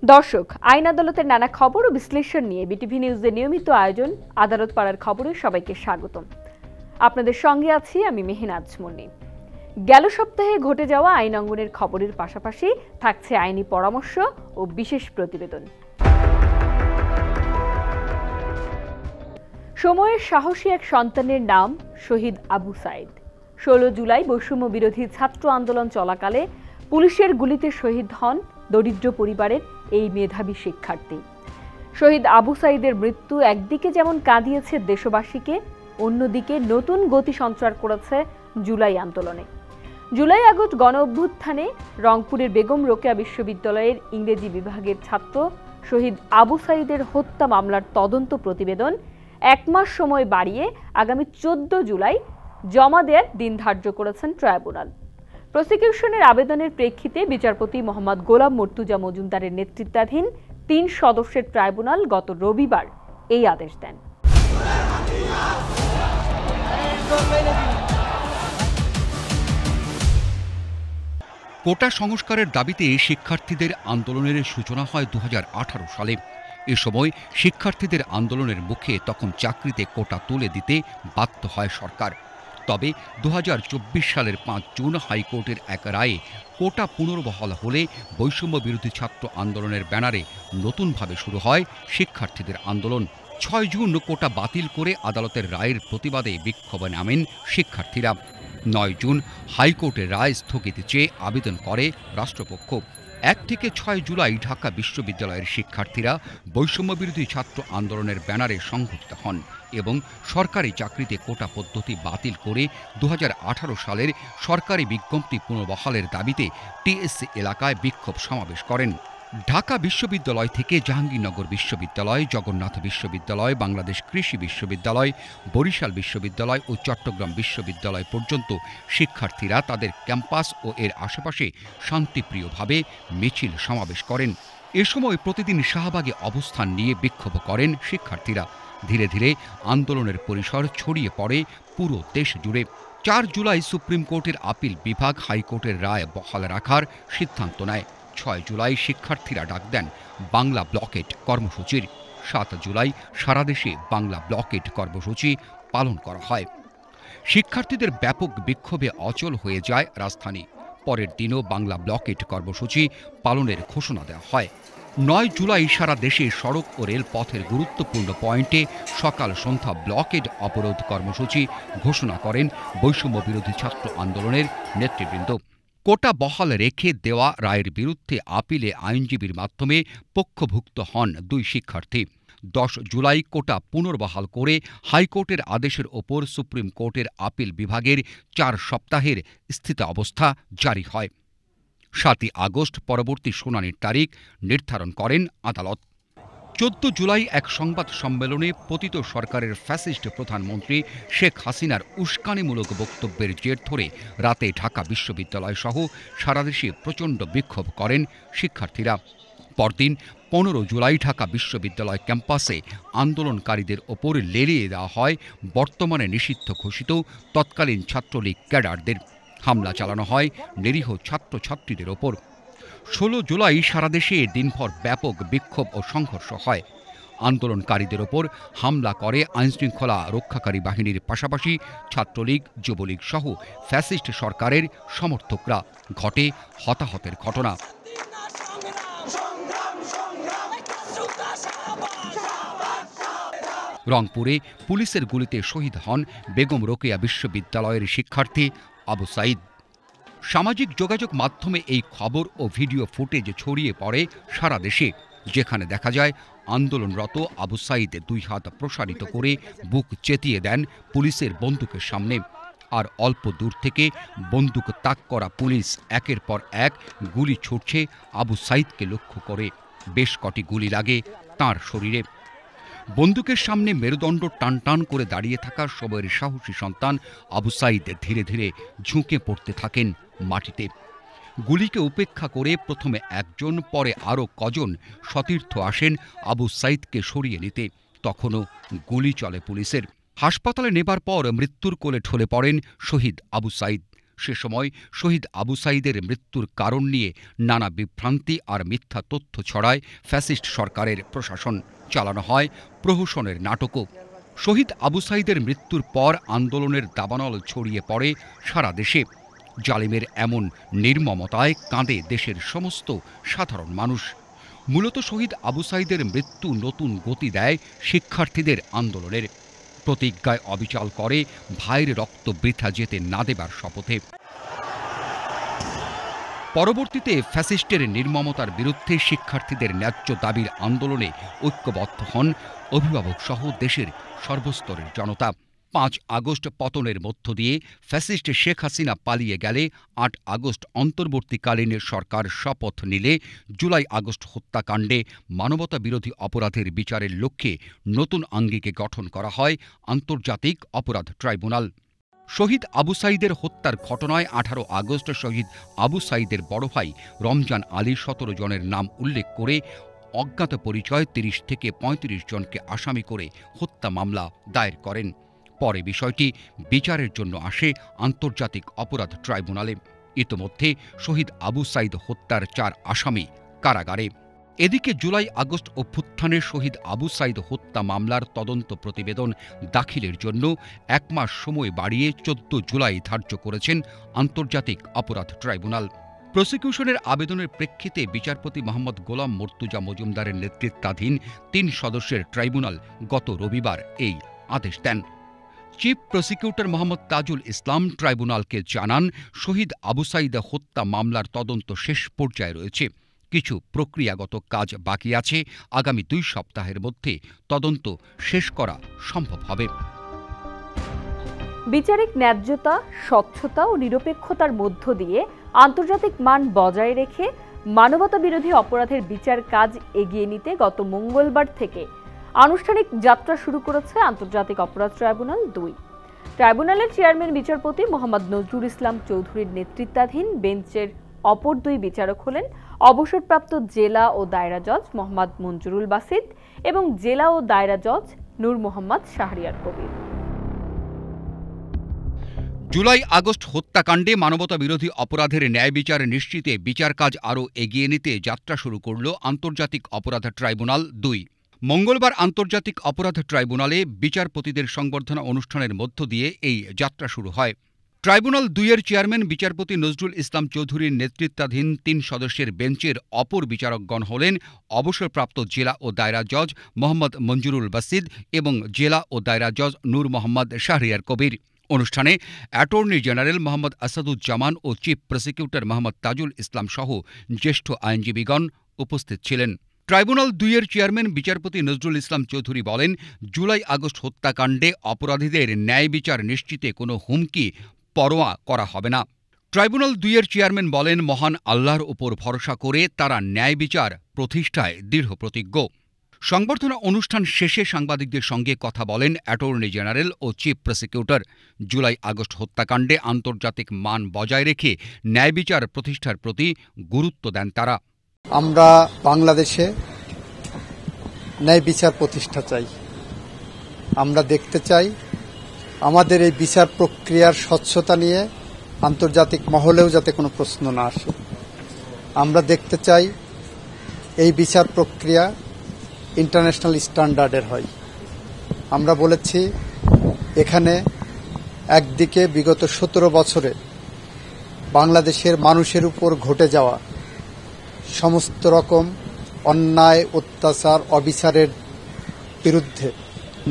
দর্শক, আইন আদালতের নানা খবর ও বিশ্লেষণ নিয়ে বিটিভি নিউজের নিয়মিত আয়োজন আদালত পাড়ার খবরে সবাইকে স্বাগতম। আপনাদের সঙ্গে আছি আমি মেহনাজ মুন্নি। গেল সপ্তাহে ঘটে যাওয়া আইন অঙ্গনের খবরের পাশাপাশি থাকছে আইনি পরামর্শ ও বিশেষ প্রতিবেদন। সময়ের সাহসী এক সন্তানের নাম শহীদ আবু সাইদ। 16 জুলাই বৈষম্য বিরোধী ছাত্র আন্দোলন চলাকালে পুলিশের গুলিতে শহীদ হন দরিদ্র পরিবারের এই মেধাবী শিক্ষার্থী। শহীদ আবু সাইদের মৃত্যু একদিকে যেমন কাঁদিয়েছে দেশবাসীকে, অন্যদিকে নতুন গতি সঞ্চার করেছে জুলাই আন্দোলনে। জুলাই আগস্ট গণ অভ্যুত্থানে রংপুরের বেগম রোকেয়া বিশ্ববিদ্যালয়ের ইংরেজি বিভাগের ছাত্র শহীদ আবু সাইদের হত্যা মামলার তদন্ত প্রতিবেদন 1 মাস সময় বাড়িয়ে আগামী 14 জুলাই জমা দেওয়ার দিন ধার্য করেছেন ট্রাইব্যুনাল। প্রসিকিউশনের আবেদনের প্রেক্ষিতে বিচারপতি মোহাম্মদ গোলাম মর্তুজা মজুমদারের নেতৃত্বাধীন 3 সদস্যের ট্রাইব্যুনাল গত রবিবার এই আদেশ দেন। কোটা সংস্কারের দাবিতে শিক্ষার্থীদের আন্দোলনের সূচনা হয় 2018 সালে। এ সময় শিক্ষার্থীদের আন্দোলনের মুখে তখন চাকরিতে কোটা তুলে দিতে বাধ্য হয় সরকার। তবে 2024 সালের 5 জুন হাইকোর্টের এক রায়ে কোটা পুনর্বহাল হলে বৈষম্য বিরোধী ছাত্র আন্দোলনের ব্যানারে নতুনভাবে শুরু হয় শিক্ষার্থীদের আন্দোলন। 6 জুন কোটা বাতিল করে আদালতের রায়ের প্রতিবাদে বিক্ষোভে নামেন শিক্ষার্থীরা। 9 জুন হাইকোর্টের রায় স্থগিত চেয়ে আবেদন করে রাষ্ট্রপক্ষ। 1 থেকে 6 জুলাই ঢাকা বিশ্ববিদ্যালয়ের শিক্ষার্থীরা বৈষম্যবিরোধী ছাত্র আন্দোলনের ব্যানারে সংগঠিত হন এবং সরকারি চাকরিতে কোটা পদ্ধতি বাতিল করে 2018 সালের সরকারি বিজ্ঞপ্তি পুনর্বহালের দাবিতে টিএসসি এলাকায় বিক্ষোভ সমাবেশ করেন। ঢাকা বিশ্ববিদ্যালয় থেকে জাহাঙ্গীরনগর বিশ্ববিদ্যালয়, জগন্নাথ বিশ্ববিদ্যালয়, বাংলাদেশ কৃষি বিশ্ববিদ্যালয়, বরিশাল বিশ্ববিদ্যালয় ও চট্টগ্রাম বিশ্ববিদ্যালয় পর্যন্ত শিক্ষার্থীরা তাদের ক্যাম্পাস ও এর আশেপাশে শান্তিপ্রিয়ভাবে মিছিল সমাবেশ করেন। এ সময় প্রতিদিন শাহবাগে অবস্থান নিয়ে বিক্ষোভ করেন শিক্ষার্থীরা। ধীরে ধীরে আন্দোলনের পরিসর ছড়িয়ে পড়ে পুরো দেশ জুড়ে। 4 জুলাই সুপ্রিম কোর্টের আপিল বিভাগ হাইকোর্টের রায় বহাল রাখার সিদ্ধান্ত নেয়। 6 জুলাই শিক্ষার্থীরা ডাক দেন বাংলা ব্লকেট কর্মসূচির। 7 জুলাই সারা দেশে বাংলা ব্লকেট কর্মসূচি পালন করা হয়। শিক্ষার্থীদের ব্যাপক বিক্ষোভে অচল হয়ে যায় রাজধানী। পরের দিনও বাংলা ব্লকেট কর্মসূচি পালনের ঘোষণা দেওয়া হয়। 9 জুলাই সারা দেশে সড়ক ও রেলপথের গুরুত্বপূর্ণ পয়েন্টে সকাল সন্ধ্যা ব্লকেড অবরোধ কর্মসূচি ঘোষণা করেন বৈষম্য বিরোধী ছাত্র আন্দোলনের নেতৃবৃন্দ। কোটা বহাল রেখে দেওয়া রায়ের বিরুদ্ধে আপিলে আইনজীবীর মাধ্যমে পক্ষভুক্ত হন 2 শিক্ষার্থী। 10 জুলাই কোটা পুনর্বহাল করে হাইকোর্টের আদেশের ওপর সুপ্রিম কোর্টের আপিল বিভাগের 4 সপ্তাহের স্থিতাবস্থা জারি হয়। 7 আগস্ট পরবর্তী শুনানির তারিখ নির্ধারণ করেন আদালত। 14 জুলাই এক সংবাদ সম্মেলনে পতিত সরকারের ফ্যাসিস্ট প্রধানমন্ত্রী শেখ হাসিনার উস্কানিমূলক বক্তব্যের জের ধরে রাতে ঢাকা বিশ্ববিদ্যালয় সহ সারা দেশে প্রচণ্ড বিক্ষোভ করেন শিক্ষার্থীরা। পরদিন 15 জুলাই ঢাকা বিশ্ববিদ্যালয় ক্যাম্পাসে আন্দোলনকারীদের ওপর লেলিয়ে দেওয়া হয় বর্তমানে নিষিদ্ধ ঘোষিত তৎকালীন ছাত্রলীগ ক্যাডারদের। হামলা চালানো হয় নিরীহ ছাত্রছাত্রীদের ওপর। 16 জুলাই সারা দেশে দিনভর ব্যাপক বিক্ষোভ ও সংঘর্ষ হয়। আন্দোলনকারীদের ওপর হামলা করে আইনশৃঙ্খলা রক্ষাকারী বাহিনীর পাশাপাশি ছাত্রলীগ, যুবলীগ সহ ফ্যাসিস্ট সরকারের সমর্থকরা। ঘটে হতাহতের ঘটনা। রংপুরে পুলিশের গুলিতে শহীদ হন বেগম রোকেয়া বিশ্ববিদ্যালয়ের শিক্ষার্থী আবু সাইদ। সামাজিক যোগাযোগ মাধ্যমে এই খবর ও ভিডিও ফুটেজ ছড়িয়ে পড়ে সারা দেশে, যেখানে দেখা যায় আন্দোলনরত আবু সাইদ 2 হাত প্রসারিত করে বুক চেতিয়ে দেন পুলিশের বন্দুকের সামনে। আর অল্প দূর থেকে বন্দুক তাক করা পুলিশ একের পর এক গুলি ছুড়ছে আবু সাইদকে লক্ষ্য করে। বেশ কটি গুলি লাগে তাঁর শরীরে। বন্দুকের সামনে মেরুদণ্ড টানটান করে দাঁড়িয়ে থাকা সময়ের সাহসী সন্তান আবু সাইদ ধীরে ধীরে ঝুঁকে পড়তে থাকেন মাটিতে। গুলিকে উপেক্ষা করে প্রথমে একজন, পরে আরও কজন সতীর্থ আসেন আবু সাইদকে সরিয়ে নিতে। তখনও গুলি চলে পুলিশের। হাসপাতালে নেবার পর মৃত্যুর কোলে ঢলে পড়েন শহীদ আবু সাইদ। সে সময় শহীদ আবু সাঈদের মৃত্যুর কারণ নিয়ে নানা বিভ্রান্তি আর মিথ্যা তথ্য ছড়ায় ফ্যাসিস্ট সরকারের প্রশাসন। চালানো হয় প্রহসনের নাটকও। শহীদ আবু সাঈদের মৃত্যুর পর আন্দোলনের দাবানল ছড়িয়ে পড়ে সারা দেশে। জালিমের এমন নির্মমতায় কাঁদে দেশের সমস্ত সাধারণ মানুষ। মূলত শহীদ আবু সাঈদের মৃত্যু নতুন গতি দেয় শিক্ষার্থীদের আন্দোলনের। প্রতিজ্ঞায় অবিচল করে ভাইয়ের রক্ত বৃথা যেতে না দেবার শপথে। পরবর্তীতে ফ্যাসিস্টের নির্মমতার বিরুদ্ধে শিক্ষার্থীদের ন্যায্য দাবির আন্দোলনে ঐক্যবদ্ধ হন অভিভাবক সহ দেশের সর্বস্তরের জনতা। ৫ আগস্ট পতনের মধ্য দিয়ে ফ্যাসিস্ট শেখ হাসিনা পালিয়ে গেলে ৮ আগস্ট অন্তর্বর্তীকালীন সরকার শপথ নিলে জুলাই আগস্ট হত্যাকাণ্ডে মানবতা বিরোধী অপরাধের বিচারের লক্ষ্যে নতুন আঙ্গিকে গঠন করা হয় আন্তর্জাতিক অপরাধ ট্রাইব্যুনাল। শহীদ আবু সাঈদের হত্যার ঘটনায় ১৮ আগস্ট শহীদ আবু সাঈদের বড় ভাই রমজান আলী ১৭ জনের নাম উল্লেখ করে অজ্ঞাত পরিচয় ৩০ থেকে ৩৫ জনকে আসামি করে হত্যা মামলা দায়ের করেন। পরে বিষয়টি বিচারের জন্য আসে আন্তর্জাতিক অপরাধ ট্রাইব্যুনালে। ইতোমধ্যে শহীদ আবু সাঈদ হত্যার ৪ আসামি কারাগারে। এদিকে জুলাই আগস্ট অভ্যুত্থানে শহীদ আবু সাঈদ হত্যা মামলার তদন্ত প্রতিবেদন দাখিলের জন্য ১ মাস সময় বাড়িয়ে ১৪ জুলাই ধার্য করেছেন আন্তর্জাতিক অপরাধ ট্রাইব্যুনাল। প্রসিকিউশনের আবেদনের প্রেক্ষিতে বিচারপতি মোহাম্মদ গোলাম মর্তুজা মজুমদারের নেতৃত্বাধীন ৩ সদস্যের ট্রাইব্যুনাল গত রবিবার এই আদেশ দেন। চিফ প্রসিকিউটর মোহাম্মদ তাজুল ইসলাম ট্রাইব্যুনালকে জানান, শহীদ আবু সাঈদ হত্যা মামলার তদন্ত শেষ পর্যায়ে রয়েছে। কিছু প্রক্রিয়াগত কাজ বাকি আছে। আগামী ২ সপ্তাহের মধ্যে তদন্ত শেষ করা সম্ভব হবে। বিচারিক ন্যায্যতা, স্বচ্ছতা ও নিরপেক্ষতার মধ্য দিয়ে আন্তর্জাতিক মান বজায় রেখে মানবতা বিরোধী অপরাধের বিচার কাজ এগিয়ে নিতে গত মঙ্গলবার থেকে আনুষ্ঠানিক যাত্রা শুরু করেছে আন্তর্জাতিক অপরাধ ট্রাইব্যুনাল ২। ট্রাইব্যুনালের চেয়ারম্যান বিচারপতি মোহাম্মদ নজরুল ইসলাম চৌধুরীর নেতৃত্বাধীন বেঞ্চের অপর ২ বিচারক হলেন অবসরপ্রাপ্ত জেলা ও দায়রা জজ মোহাম্মদ মঞ্জুরুল বাসিদ এবং জেলা ও দায়রা জজ নূর মোহাম্মদ শাহরিয়ার কবির। জুলাই আগস্ট হত্যাকাণ্ডে মানবতা বিরোধী অপরাধের ন্যায় বিচার নিশ্চিতে বিচার কাজ আরও এগিয়ে নিতে যাত্রা শুরু করল আন্তর্জাতিক অপরাধ ট্রাইব্যুনাল ২। মঙ্গলবার আন্তর্জাতিক অপরাধ ট্রাইব্যুনালে বিচারপতিদের সংবর্ধনা অনুষ্ঠানের মধ্য দিয়ে এই যাত্রা শুরু হয়। ট্রাইব্যুনাল ২-এর চেয়ারম্যান বিচারপতি নজরুল ইসলাম চৌধুরীর নেতৃত্বাধীন ৩ সদস্যের বেঞ্চের অপর বিচারকগণ হলেন অবসরপ্রাপ্ত জেলা ও দায়রা জজ মোহাম্মদ মঞ্জুরুল বাসিদ এবং জেলা ও দায়রা জজ নূর মোহাম্মদ শাহরিয়ার কবির। অনুষ্ঠানে অ্যাটর্নি জেনারেল মোহাম্মদ আসাদুজ্জামান ও চিফ প্রসিকিউটর মোহাম্মদ তাজুল ইসলাম সহ জ্যেষ্ঠ আইনজীবীগণ উপস্থিত ছিলেন। ট্রাইব্যুনাল ২-এর চেয়ারম্যান বিচারপতি নজরুল ইসলাম চৌধুরী বলেন, জুলাই আগস্ট হত্যাকাণ্ডে অপরাধীদের ন্যায় বিচার নিশ্চিতে কোনো হুমকি পরোয়া করা হবে না। ট্রাইব্যুনাল ২-এর চেয়ারম্যান বলেন, মহান আল্লাহর উপর ভরসা করে তারা ন্যায় বিচার প্রতিষ্ঠায় দৃঢ় প্রতিজ্ঞ। সংবর্ধনা অনুষ্ঠান শেষে সাংবাদিকদের সঙ্গে কথা বলেন অ্যাটর্নি জেনারেল ও চিফ প্রসিকিউটর। জুলাই আগস্ট হত্যাকাণ্ডে আন্তর্জাতিক মান বজায় রেখে ন্যায় বিচার প্রতিষ্ঠার প্রতি গুরুত্ব দেন তারা। আমরা বাংলাদেশে ন্যায় বিচার প্রতিষ্ঠা চাই। আমরা দেখতে চাই আমাদের এই বিচার প্রক্রিয়ার স্বচ্ছতা নিয়ে আন্তর্জাতিক মহলেও যাতে কোনো প্রশ্ন না আসে। আমরা দেখতে চাই এই বিচার প্রক্রিয়া ইন্টারন্যাশনাল স্ট্যান্ডার্ডের হয়। আমরা বলেছি এখানে একদিকে বিগত ১৭ বছরে বাংলাদেশের মানুষের উপর ঘটে যাওয়া সমস্ত রকম অন্যায়, অত্যাচার, অবিচারের বিরুদ্ধে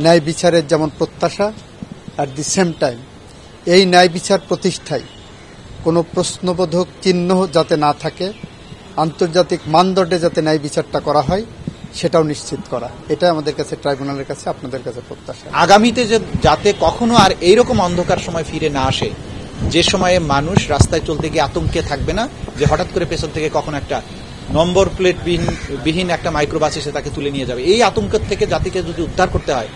ন্যায় বিচারের যেমন প্রত্যাশা, অ্যাট দি সেম টাইম এই ন্যায় বিচার প্রতিষ্ঠায় কোনো প্রশ্নবোধক চিহ্ন যাতে না থাকে, আন্তর্জাতিক মানদণ্ডে যাতে ন্যায় বিচারটা করা হয় সেটাও নিশ্চিত করা, এটা আমাদের কাছে ট্রাইব্যুনালের কাছে আপনাদের কাছে প্রত্যাশা। আগামীতে যাতে কখনো আর এইরকম অন্ধকার সময় ফিরে না আসে, যে সময়ে মানুষ রাস্তায় চলতে গিয়ে আতঙ্কে থাকবে না যে হঠাৎ করে পেছন থেকে কখন একটা নম্বর প্লেট বিহীন একটা মাইক্রোবাস এসে তাকে তুলে নিয়ে যাবে। এই আতঙ্ক থেকে জাতিকে যদি উদ্ধার করতে হয়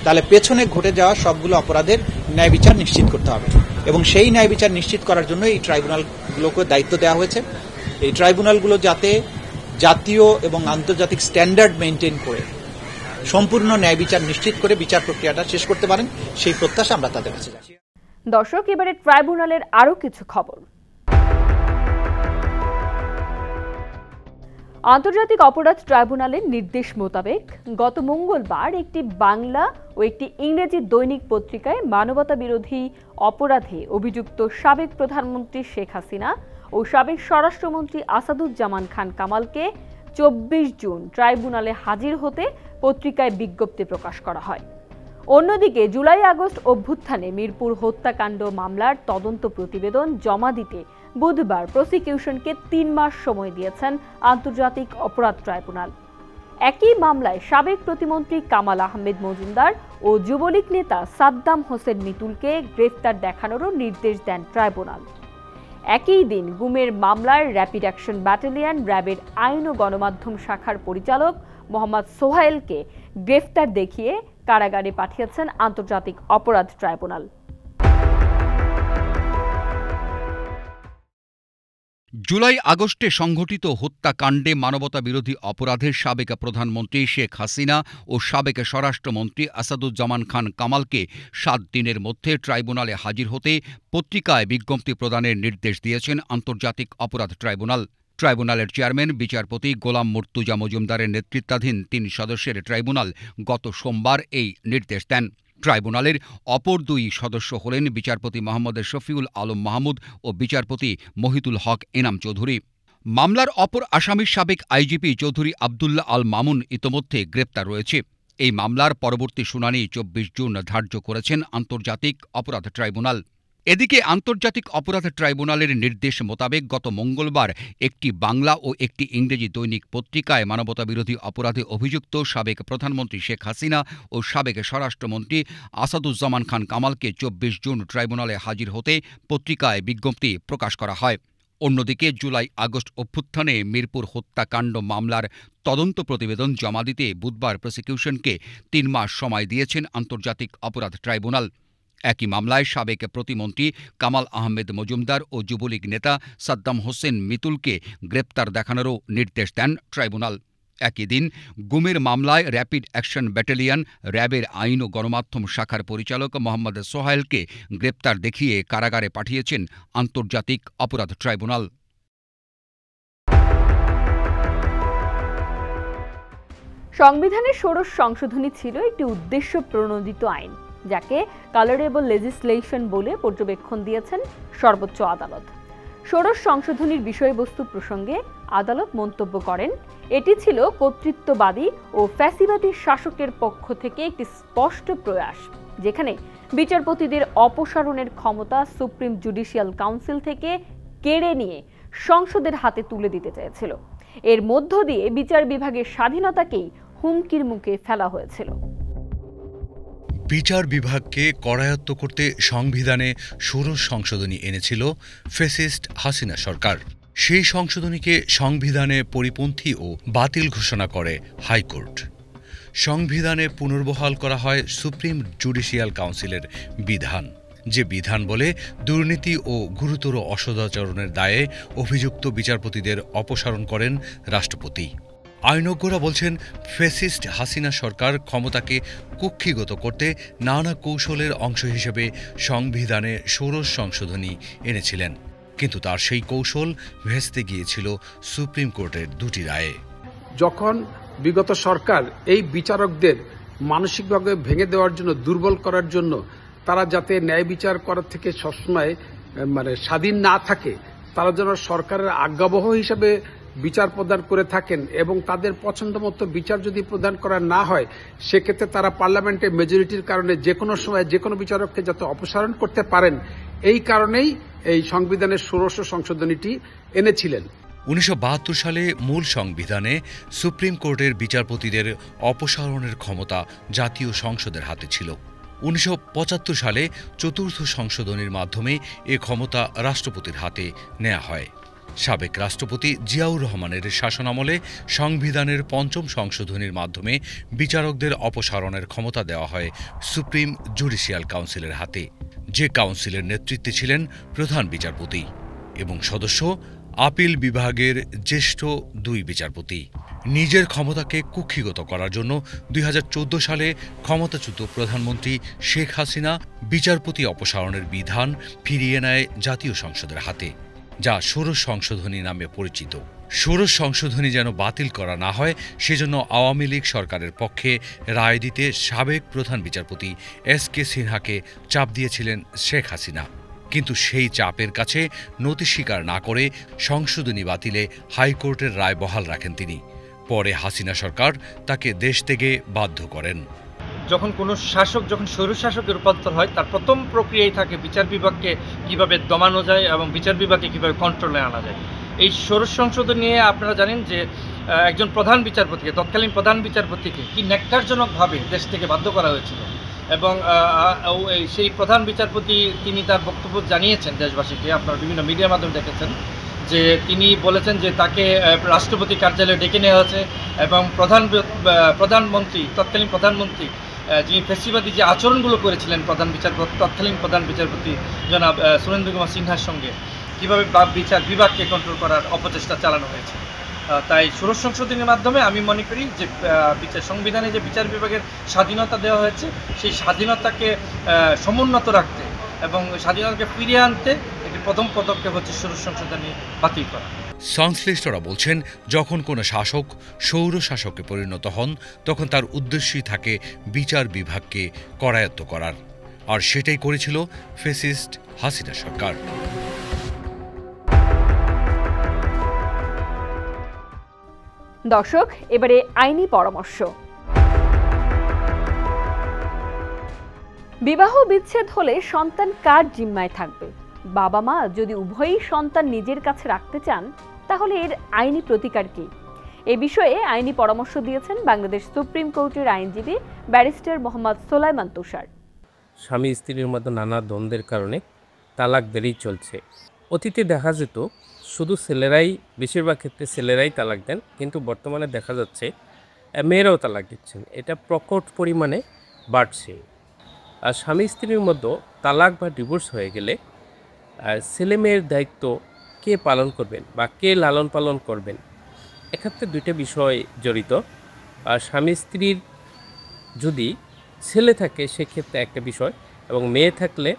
তাহলে পেছনে ঘটে যাওয়া সবগুলো অপরাধের ন্যায় বিচার নিশ্চিত করতে হবে এবং সেই ন্যায় বিচার নিশ্চিত করার জন্য এই ট্রাইব্যুনালগুলোকে দায়িত্ব দেওয়া হয়েছে। এই ট্রাইব্যুনালগুলো যাতে জাতীয় এবং আন্তর্জাতিক স্ট্যান্ডার্ড মেনটেন করে সম্পূর্ণ ন্যায় বিচার নিশ্চিত করে বিচার প্রক্রিয়াটা শেষ করতে পারেন, সেই প্রত্যাশা আমরা তাদের কাছে যাচ্ছি। দর্শক, এবারে ট্রাইব্যুনালের আরও কিছু খবর। আন্তর্জাতিক অপরাধ ট্রাইব্যুনালের নির্দেশ মোতাবেক গত মঙ্গলবার একটি বাংলা ও একটি ইংরেজি দৈনিক পত্রিকায় মানবতা বিরোধী অপরাধে অভিযুক্ত সাবেক প্রধানমন্ত্রী শেখ হাসিনা ও সাবেক স্বরাষ্ট্রমন্ত্রী আসাদুজ্জামান খান কামালকে 24 জুন ট্রাইব্যুনালে হাজির হতে পত্রিকায় বিজ্ঞপ্তি প্রকাশ করা হয়। অন্যদিকে জুলাই আগস্ট অভ্যুত্থানে মিরপুর হত্যাকাণ্ড মামলার তদন্ত প্রতিবেদন জমা দিতে বুধবার প্রসিকিউশনকে 3 মাস সময় দিয়েছেন আন্তর্জাতিক অপরাধ ট্রাইব্যুনাল। একই মামলায় সাবেক প্রতিমন্ত্রী কামাল আহমেদ মজুমদার ও যুবলীগ নেতা সাদ্দাম হোসেন মিতুলকে গ্রেফতার দেখানোরও নির্দেশ দেন ট্রাইব্যুনাল। একই দিন গুমের মামলার র্যাপিড অ্যাকশন ব্যাটালিয়ন র্যাবের আইন ও গণমাধ্যম শাখার পরিচালক মোহাম্মদ সোহাইলকে গ্রেফতার দেখিয়ে কারাগারে পাঠিয়েছেন আন্তর্জাতিক অপরাধ ট্রাইব্যুনাল। জুলাই আগস্টে সংঘটিত হত্যাকাণ্ডে মানবতা বিরোধী অপরাধের সাবেক প্রধানমন্ত্রী শেখ হাসিনা ও সাবেক স্বরাষ্ট্রমন্ত্রী আসাদুজ্জামান খান কামালকে 7 দিনের মধ্যে ট্রাইব্যুনালে হাজির হতে পত্রিকায় বিজ্ঞপ্তি প্রদানের নির্দেশ দিয়েছেন আন্তর্জাতিক অপরাধ ট্রাইব্যুনাল। ট্রাইব্যুনালের চেয়ারম্যান বিচারপতি গোলাম মুর্তুজা মজুমদারের নেতৃত্বাধীন 3 সদস্যের ট্রাইব্যুনাল গত সোমবার এই নির্দেশ দেন। ট্রাইব্যুনালের অপর 2 সদস্য হলেন বিচারপতি মোহাম্মদ শফিউল আলম মাহমুদ ও বিচারপতি মহিতুল হক এনাম চৌধুরী। মামলার অপর আসামির সাবেক আইজিপি চৌধুরী আবদুল্লাহ আল মামুন ইতোমধ্যে গ্রেপ্তার রয়েছে। এই মামলার পরবর্তী শুনানি 24 জুন ধার্য করেছেন আন্তর্জাতিক অপরাধ ট্রাইব্যুনাল। এদিকে আন্তর্জাতিক অপরাধ ট্রাইব্যুনালের নির্দেশ মোতাবেক গত মঙ্গলবার একটি বাংলা ও একটি ইংরেজি দৈনিক পত্রিকায় মানবতাবিরোধী অপরাধে অভিযুক্ত সাবেক প্রধানমন্ত্রী শেখ হাসিনা ও সাবেক স্বরাষ্ট্রমন্ত্রী আসাদুজ্জামান খান কামালকে 24 জুন ট্রাইব্যুনালে হাজির হতে পত্রিকায় বিজ্ঞপ্তি প্রকাশ করা হয়। অন্যদিকে জুলাই আগস্ট অভ্যুত্থানে মিরপুর হত্যাকাণ্ড মামলার তদন্ত প্রতিবেদন জমা দিতে বুধবার প্রসিকিউশনকে 3 মাস সময় দিয়েছেন আন্তর্জাতিক অপরাধ ট্রাইব্যুনাল। একই মামলায় সাবেক প্রতিমন্ত্রী কামাল আহমেদ মজুমদার ও যুবলীগ নেতা সাদ্দাম হোসেন মিতুলকে গ্রেপ্তার দেখানোরও নির্দেশ দেন ট্রাইব্যুনাল। একই দিন গুমের মামলায় র্যাপিড অ্যাকশন ব্যাটালিয়ন র্যাবের আইন ও গণমাধ্যম শাখার পরিচালক মোহাম্মদ সোহাইলকে গ্রেপ্তার দেখিয়ে কারাগারে পাঠিয়েছেন আন্তর্জাতিক অপরাধ ট্রাইব্যুনাল। সংবিধানের ষোড়শ সংশোধনী ছিল একটি উদ্দেশ্য প্রণোদিত আইন, যাকে কালারেবল লেজিসলেশন বলে পর্যবেক্ষণ দিয়েছেন সর্বোচ্চ আদালত। ষোড়শ সংশোধনীর বিষয়বস্তু প্রসঙ্গে আদালত মন্তব্য করেন, এটি ছিল কর্তৃত্ববাদী ও ফ্যাসিবাদী শাসকের পক্ষ থেকে একটি স্পষ্ট প্রয়াস, যেখানে বিচারপতিদের অপসারণের ক্ষমতা সুপ্রিম জুডিশিয়াল কাউন্সিল থেকে কেড়ে নিয়ে সংসদের হাতে তুলে দিতে চেয়েছিল। এর মধ্য দিয়ে বিচার বিভাগের স্বাধীনতাকেই হুমকির মুখে ফেলা হয়েছিল। বিচার বিভাগকে করায়ত্ত করতে সংবিধানে ষোড়শ সংশোধনী এনেছিল ফ্যাসিস্ট হাসিনা সরকার। সেই সংশোধনীকে সংবিধানে পরিপন্থী ও বাতিল ঘোষণা করে হাইকোর্ট। সংবিধানে পুনর্বহাল করা হয় সুপ্রিম জুডিশিয়াল কাউন্সিলের বিধান, যে বিধান বলে দুর্নীতি ও গুরুতর অসদাচরণের দায়ে অভিযুক্ত বিচারপতিদের অপসারণ করেন রাষ্ট্রপতি। আইনজ্ঞরা বলছেন, ফ্যাসিস্ট হাসিনা সরকার ক্ষমতাকে কুক্ষিগত করতে নানা কৌশলের অংশ হিসেবে সংবিধানে ষোড়শ সংশোধনী এনেছিলেন, কিন্তু তার সেই কৌশল ভেস্তে গিয়েছিল সুপ্রিম কোর্টের 2টি রায়ে। যখন বিগত সরকার এই বিচারকদের মানসিকভাবে ভেঙে দেওয়ার জন্য, দুর্বল করার জন্য, তারা যাতে ন্যায় বিচার করার থেকে সবসময় স্বাধীন না থাকে, তারা যেন সরকারের আজ্ঞাবহ হিসেবে বিচার প্রদান করে থাকেন এবং তাদের পছন্দ মতো বিচার যদি প্রদান করা না হয়, সেক্ষেত্রে তারা পার্লামেন্টে মেজরিটির কারণে যে কোনো সময় যে কোনো বিচারককে যাতে অপসারণ করতে পারেন, এই কারণেই এই সংবিধানের ষোড়শ সংশোধনীটি এনেছিলেন। 1972 সালে মূল সংবিধানে সুপ্রিম কোর্টের বিচারপতিদের অপসারণের ক্ষমতা জাতীয় সংসদের হাতে ছিল। 1975 সালে চতুর্থ সংশোধনীর মাধ্যমে এ ক্ষমতা রাষ্ট্রপতির হাতে নেওয়া হয়। সাবেক রাষ্ট্রপতি জিয়াউর রহমানের শাসনামলে সংবিধানের 5ম সংশোধনীর মাধ্যমে বিচারকদের অপসারণের ক্ষমতা দেওয়া হয় সুপ্রিম জুডিশিয়াল কাউন্সিলের হাতে, যে কাউন্সিলের নেতৃত্বে ছিলেন প্রধান বিচারপতি এবং সদস্য আপিল বিভাগের জ্যেষ্ঠ 2 বিচারপতি। নিজের ক্ষমতাকে কুক্ষিগত করার জন্য 2014 সালে ক্ষমতাচ্যুত প্রধানমন্ত্রী শেখ হাসিনা বিচারপতি অপসারণের বিধান ফিরিয়ে নেয় জাতীয় সংসদের হাতে, যা ষোড়শ সংশোধনী নামে পরিচিত। ষোড়শ সংশোধনী যেন বাতিল করা না হয় সেজন্য আওয়ামী লীগ সরকারের পক্ষে রায় দিতে সাবেক প্রধান বিচারপতি এস.কে. সিনহাকে চাপ দিয়েছিলেন শেখ হাসিনা। কিন্তু সেই চাপের কাছে নতি স্বীকার না করে সংশোধনী বাতিলে হাইকোর্টের রায় বহাল রাখেন তিনি। পরে হাসিনা সরকার তাকে দেশ থেকে বাধ্য করেন। যখন কোনো শাসক স্বৈরশাসকে রূপান্তর হয়, তার প্রথম প্রক্রিয়াই থাকে বিচার বিভাগকে কিভাবে দমানো যায় এবং বিচার বিভাগকে কিভাবে কন্ট্রোলে আনা যায়। এই ষোড়শ সংশোধন নিয়ে আপনারা জানেন যে একজন প্রধান বিচারপতিকে, তৎকালীন প্রধান বিচারপতিকে কি ন্যাক্কারজনকভাবে দেশ থেকে বাধ্য করা হয়েছিল এবং সেই প্রধান বিচারপতি তিনি তার বক্তব্য জানিয়েছেন দেশবাসীকে, আপনারা বিভিন্ন মিডিয়ার মাধ্যমে দেখেছেন যে তিনি বলেছেন যে তাকে রাষ্ট্রপতি কার্যালয়ে ডেকে নেওয়া হয়েছে এবং প্রধানমন্ত্রী তৎকালীন প্রধানমন্ত্রী যিনি ফেসিবাদী যে আচরণগুলো করেছিলেন তৎকালীন প্রধান বিচারপতি জনাব সুরেন্দ্র কুমার সিনহার সঙ্গে কীভাবে বিচার বিভাগকে কন্ট্রোল করার অপচেষ্টা চালানো হয়েছে। তাই ষোড়শ সংশোধনীর মাধ্যমে আমি মনে করি যে সংবিধানে যে বিচার বিভাগের স্বাধীনতা দেওয়া হয়েছে সেই স্বাধীনতাকে সমুন্নত রাখতে এবং স্বাধীনতাকে ফিরিয়ে আনতে একটি প্রথম পদক্ষেপ হচ্ছে ষোড়শ সংশোধনী বাতিল করা। সংশ্লিষ্টরা বলছেন, যখন কোনো শাসক সৌর শাসকে পরিণত হন তখন তার উদ্দেশ্যই থাকে বিচার বিভাগকে করায়ত্ত করার, আর সেটাই করেছিল ফ্যাসিস্ট হাসিনা সরকার। দর্শক, এবারে আইনি পরামর্শ। বিবাহ বিচ্ছেদ হলে সন্তান কার জিম্মায় থাকবে? বাবা মা যদি উভয়ই সন্তান নিজের কাছে রাখতে চান তাহলে এর আইনি প্রতিকার কি? এ বিষয়ে আইনি পরামর্শ দিয়েছেন বাংলাদেশ সুপ্রিম কোর্টের আইনজীবী ব্যারিস্টার মোহাম্মদ সোলাইমান তুষার। স্বামী স্ত্রীর মধ্যে নানা দ্বন্দ্বের কারণে তালাক দেরি চলছে। অতীতে দেখা যেত শুধু ছেলেরাই, বেশিরভাগ ক্ষেত্রে ছেলেরাই তালাক দেন, কিন্তু বর্তমানে দেখা যাচ্ছে মেয়েরাও তালাক দিচ্ছেন। এটা প্রকট পরিমাণে বাড়ছে। আর স্বামী স্ত্রীর মধ্যে তালাক বা ডিভোর্স হয়ে গেলে ছেলে মেয়ের দায়িত্ব কে পালন করবেন বা কে লালন পালন করবেন, এক্ষেত্রে দুইটা বিষয় জড়িত। আর স্বামী স্ত্রীর যদি ছেলে থাকে সেক্ষেত্রে একটা বিষয় এবং মেয়ে থাকলে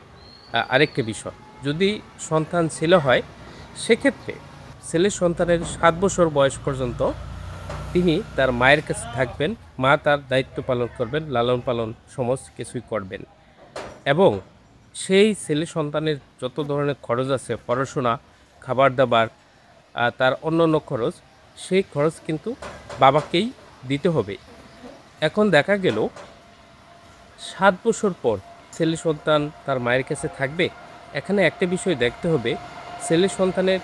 আরেকটা বিষয়। যদি সন্তান ছেলে হয় সেক্ষেত্রে ছেলের সন্তানের 7 বছর বয়স পর্যন্ত তিনি তার মায়ের কাছে থাকবেন, মা তার দায়িত্ব পালন করবেন, লালন পালন সমস্ত কিছুই করবেন এবং সেই ছেলে সন্তানের যত ধরনের খরচ আছে, পড়াশোনা, খাবার দাবার, তার অন্যান্য খরচ, সেই খরচ কিন্তু বাবাকেই দিতে হবে। এখন দেখা গেল 7 বছর পর ছেলে সন্তান তার মায়ের কাছে থাকবে। এখানে একটা বিষয় দেখতে হবে, ছেলে সন্তানের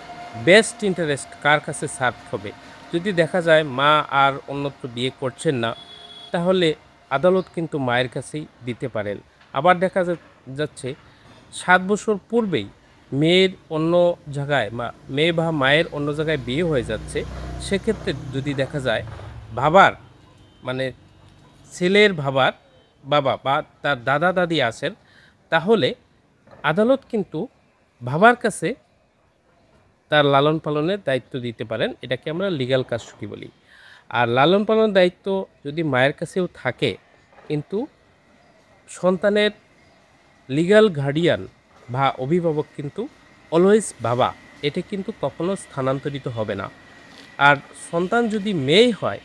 বেস্ট ইন্টারেস্ট কার কাছে সার্ভ হবে। যদি দেখা যায় মা আর অন্যত্র বিয়ে করছেন না, তাহলে আদালত কিন্তু মায়ের কাছেই দিতে পারেন। আবার দেখা যাচ্ছে 7 বছর পূর্বেই মেয়ের অন্য জায়গায় মেয়ে বা মায়ের অন্য জায়গায় বিয়ে হয়ে যাচ্ছে, সেক্ষেত্রে যদি দেখা যায় বাবার মানে ছেলের বাবার বাবা বা তার দাদা দাদি আছেন, তাহলে আদালত কিন্তু বাবার কাছে তার লালন পালনের দায়িত্ব দিতে পারেন। এটাকে আমরা লিগ্যাল কাস্টডি বলি। আর লালন পালনের দায়িত্ব যদি মায়ের কাছেও থাকে, কিন্তু সন্তানের লিগ্যাল গার্ডিয়ান বা অভিভাবক কিন্তু অলওয়েজ বাবা, এটা কিন্তু কখনো স্থানান্তরিত হবে না। আর সন্তান যদি মেয়ে হয়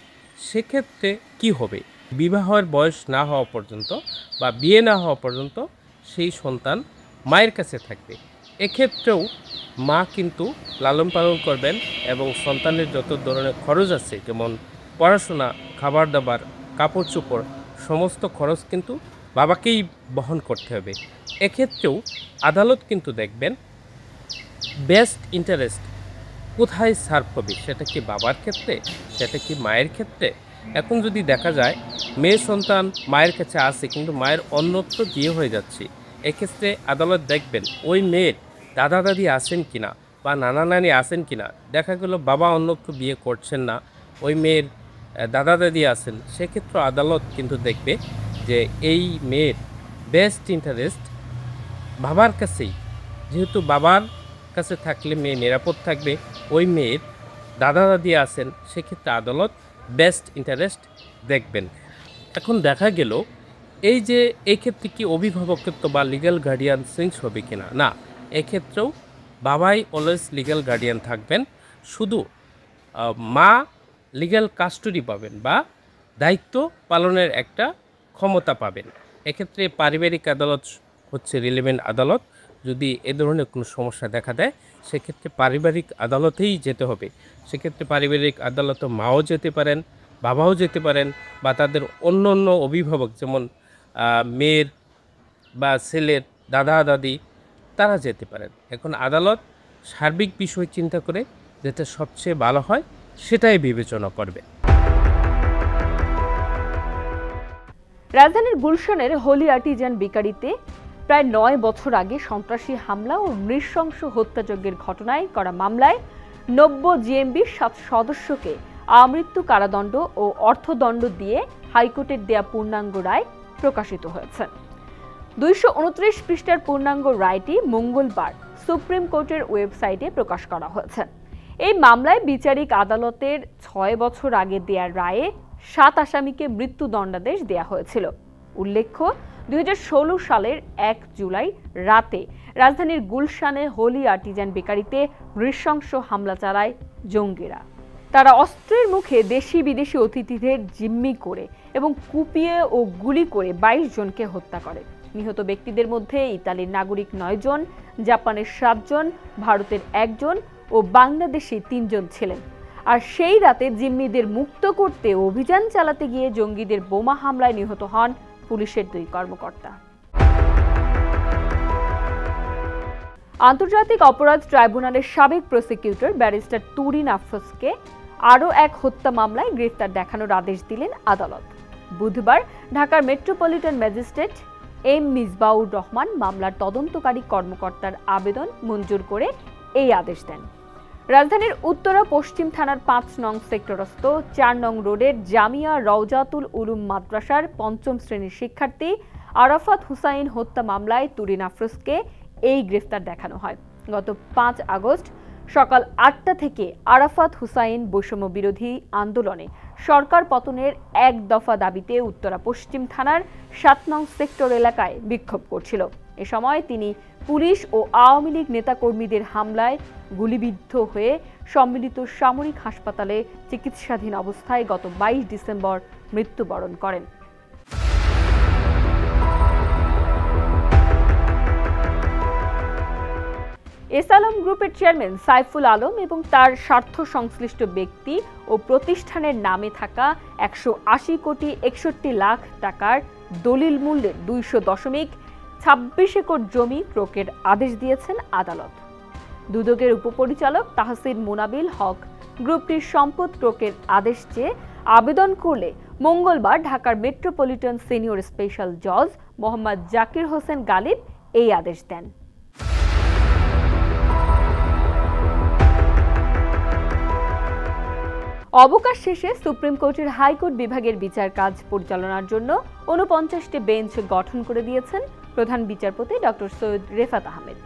সেক্ষেত্রে কি হবে? বিবাহের বয়স না হওয়া পর্যন্ত বা বিয়ে না হওয়া পর্যন্ত সেই সন্তান মায়ের কাছে থাকবে। এক্ষেত্রেও মা কিন্তু লালন পালন করবেন এবং সন্তানের যত ধরনের খরচ আছে, যেমন পড়াশোনা, খাবার দাবার, কাপড় চোপড়, সমস্ত খরচ কিন্তু বাবাকেই বহন করতে হবে। এক্ষেত্রেও আদালত কিন্তু দেখবেন বেস্ট ইন্টারেস্ট কোথায় সার্ভ হবে, সেটা কি বাবার ক্ষেত্রে, সেটা কি মায়ের ক্ষেত্রে। এখন যদি দেখা যায় মেয়ে সন্তান মায়ের কাছে আসে কিন্তু মায়ের অন্যত্র বিয়ে হয়ে যাচ্ছে, এক্ষেত্রে আদালত দেখবেন ওই মেয়ের দাদা দাদি আছেন কিনা বা নানা নানি আছেন কিনা। দেখা গেল বাবা অন্যত্র বিয়ে করছেন না, ওই মেয়ের দাদা দাদি আছেন, সেক্ষেত্রে আদালত কিন্তু দেখবে যে এই মেয়ের বেস্ট ইন্টারেস্ট বাবার কাছেই, যেহেতু বাবার কাছে থাকলে মেয়ে নিরাপদ থাকবে, ওই মেয়ের দাদা দাদি আছেন, সেক্ষেত্রে আদালত বেস্ট ইন্টারেস্ট দেখবেন। এখন দেখা গেল এই যে এই ক্ষেত্রে কি অভিভাবকত্ব বা লিগ্যাল গার্ডিয়ান চেঞ্জ হবে কিনা, না, এক্ষেত্রেও বাবাই অলওয়েজ লিগ্যাল গার্ডিয়ান থাকবেন, শুধু মা লিগ্যাল কাস্টডি পাবেন বা দায়িত্ব পালনের একটা ক্ষমতা পাবেন। এক্ষেত্রে পারিবারিক আদালত হচ্ছে রিলেভেন্ট আদালত। যদি এ ধরনের কোনো সমস্যা দেখা দেয় সেক্ষেত্রে পারিবারিক আদালতেই যেতে হবে। সেক্ষেত্রে পারিবারিক আদালতে মাও যেতে পারেন, বাবাও যেতে পারেন, বা তাদের অন্য অন্য অভিভাবক যেমন মেয়ের বা ছেলের দাদা দাদি তারা যেতে পারেন। এখন আদালত সার্বিক বিষয় চিন্তা করে যেটা সবচেয়ে ভালো হয় সেটাই বিবেচনা করবে। রাজধানীর গুলশানের হোলি আর্টিজান বেকারিতে প্রায় 9 বছর আগে সন্ত্রাসী হামলা ও নৃশংস হত্যাযজ্ঞের ঘটনায় করা মামলায় 90 জিএমবির 7 সদস্যকে আমৃত্যু কারাদণ্ড ও অর্থদণ্ড দিয়ে হাইকোর্টের দেয়া পূর্ণাঙ্গ রায় প্রকাশিত হয়েছে। 229 পৃষ্ঠার পূর্ণাঙ্গ রায়টি মঙ্গলবার সুপ্রিম কোর্টের ওয়েবসাইটে প্রকাশ করা হয়েছে। এই মামলায় বিচারিক আদালতের 6 বছর আগে দেয়া রায়ে 7 আসামিকে মৃত্যুদণ্ডাদেশ দেয়া হয়েছিল। উল্লেখ্য, 2016 সালের 1 জুলাই রাতে রাজধানীর গুলশানে হোলি আর্টিজান বেকারিতে নৃশংস হামলা চালায় জঙ্গিরা। তারা অস্ত্রের মুখে দেশি বিদেশি অতিথিদের জিম্মি করে এবং কুপিয়ে ও গুলি করে 22 জনকে হত্যা করে। নিহত ব্যক্তিদের মধ্যে ইতালির নাগরিক 9 জন, জাপানের 7 জন, ভারতের 1 জন ও বাংলাদেশি 3 জন ছিলেন। আর সেই রাতে জিম্মিদের মুক্ত করতে অভিযান চালাতে গিয়ে জঙ্গিদের বোমা হামলায় নিহত হন পুলিশের 2 কর্মকর্তা। আন্তর্জাতিক অপরাধ ট্রাইব্যুনালের সাবেক প্রসিকিউটর ব্যারিস্টার তুরিন আফরোজকে আরও এক হত্যা মামলায় গ্রেফতার দেখানোর আদেশ দিলেন আদালত। বুধবার ঢাকার metropolitan magistrate M Misbaur Rahman মামলার তদন্তকারী কর্মকর্তার আবেদন মঞ্জুর করে এই আদেশ দেন। রাজধানীর উত্তরা পশ্চিম থানার 5 নং সেক্টরস্থ 4 নং রোডের জামিয়া রওজাতুল উলুম মাদ্রাসার 5ম শ্রেণীর শিক্ষার্থী আরাফাত হুসাইন হত্যা মামলায় তুরিন আফরোজকে এই গ্রেফতার দেখানো হয়। গত 5 আগস্ট সকাল 8টা থেকে আরাফাত হুসাইন বৈষম্য বিরোধী আন্দোলনে সরকার পতনের 1 দফা দাবিতে উত্তরা পশ্চিম থানার 7 নং সেক্টর এলাকায় বিক্ষোভ করছিল। এ সময় তিনি পুলিশ ও আওয়ামী লীগ নেতাকর্মীদের হামলায় গুলিবিদ্ধ হয়ে সম্মিলিত সামরিক হাসপাতালে চিকিৎসাধীন অবস্থায় গত 22 ডিসেম্বর মৃত্যুবরণ করেন। এস আলম গ্রুপের চেয়ারম্যান সাইফুল আলম এবং তার স্বার্থ সংশ্লিষ্ট ব্যক্তি ও প্রতিষ্ঠানের নামে থাকা 180 কোটি 61 লাখ টাকার দলিল মূল্যের 200.26 একর জমি ক্রয়ের আদেশ দিয়েছেন আদালত। দুদকের উপপরিচালক তাহসিন মুনাবিল হক গ্রুপটির সম্পদ ক্রয়ের আদেশ চেয়ে আবেদন করলে মঙ্গলবার ঢাকার মেট্রোপলিটন সিনিয়র স্পেশাল জজ মোহাম্মদ জাকির হোসেন গালিব এই আদেশ দেন। অবকাশ শেষে সুপ্রিম কোর্টের হাইকোর্ট বিভাগের বিচার কাজ পরিচালনার জন্য 49টি বেঞ্চ গঠন করে দিয়েছেন প্রধান বিচারপতি ডক্টর সৈয়দ রেফাত আহমেদ।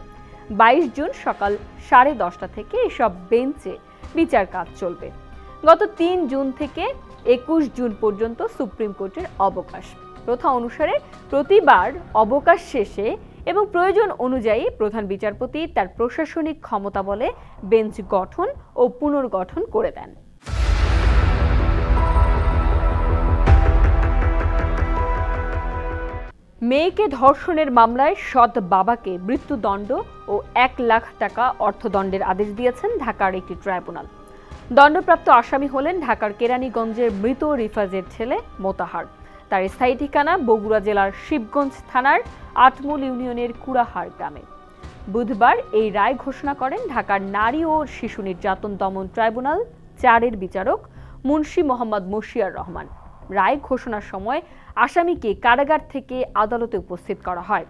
22 জুন সকাল 10:30টা থেকে এসব বেঞ্চে বিচার কাজ চলবে। গত 3 জুন থেকে 21 জুন পর্যন্ত সুপ্রিম কোর্টের অবকাশ। প্রথা অনুসারে প্রতিবার অবকাশ শেষে এবং প্রয়োজন অনুযায়ী প্রধান বিচারপতি তার প্রশাসনিক ক্ষমতা বলে বেঞ্চ গঠন ও পুনর্গঠন করে দেন। মেয়েকে ধর্ষণের মামলায় সৎ বাবাকে মৃত্যুদণ্ড ও 1 লাখ টাকা অর্থদণ্ডের আদেশ দিয়েছেন ঢাকার একটি ট্রাইব্যুনাল। দণ্ডপ্রাপ্ত আসামি হলেন ঢাকার কেরানীগঞ্জের মৃত রিফাজের ছেলে মোতাহার। তার স্থায়ী ঠিকানা বগুড়া জেলার শিবগঞ্জ থানার আটমূল ইউনিয়নের কুড়াহার গ্রামে। বুধবার এই রায় ঘোষণা করেন ঢাকার নারী ও শিশু নির্যাতন দমন ট্রাইব্যুনাল 4-এর বিচারক মুন্সি মোহাম্মদ মশিয়ার রহমান। রায় ঘোষণার সময় আসামিকে কারাগার থেকে আদালতে উপস্থিত করা হয়।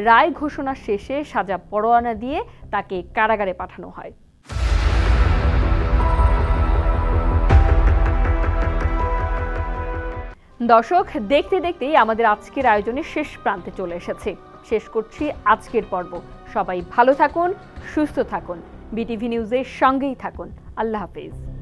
রায় ঘোষণা শেষে সাজা পরোয়ানা দিয়ে তাকে কারাগারে পাঠানো হয়। দর্শক, দেখতে দেখতেই আমাদের আজকের আয়োজনের শেষ প্রান্তে চলে এসেছে। শেষ করছি আজকের পর্ব। সবাই ভালো থাকুন, সুস্থ থাকুন। বিটিভি নিউজের সঙ্গেই থাকুন। আল্লাহ হাফেজ।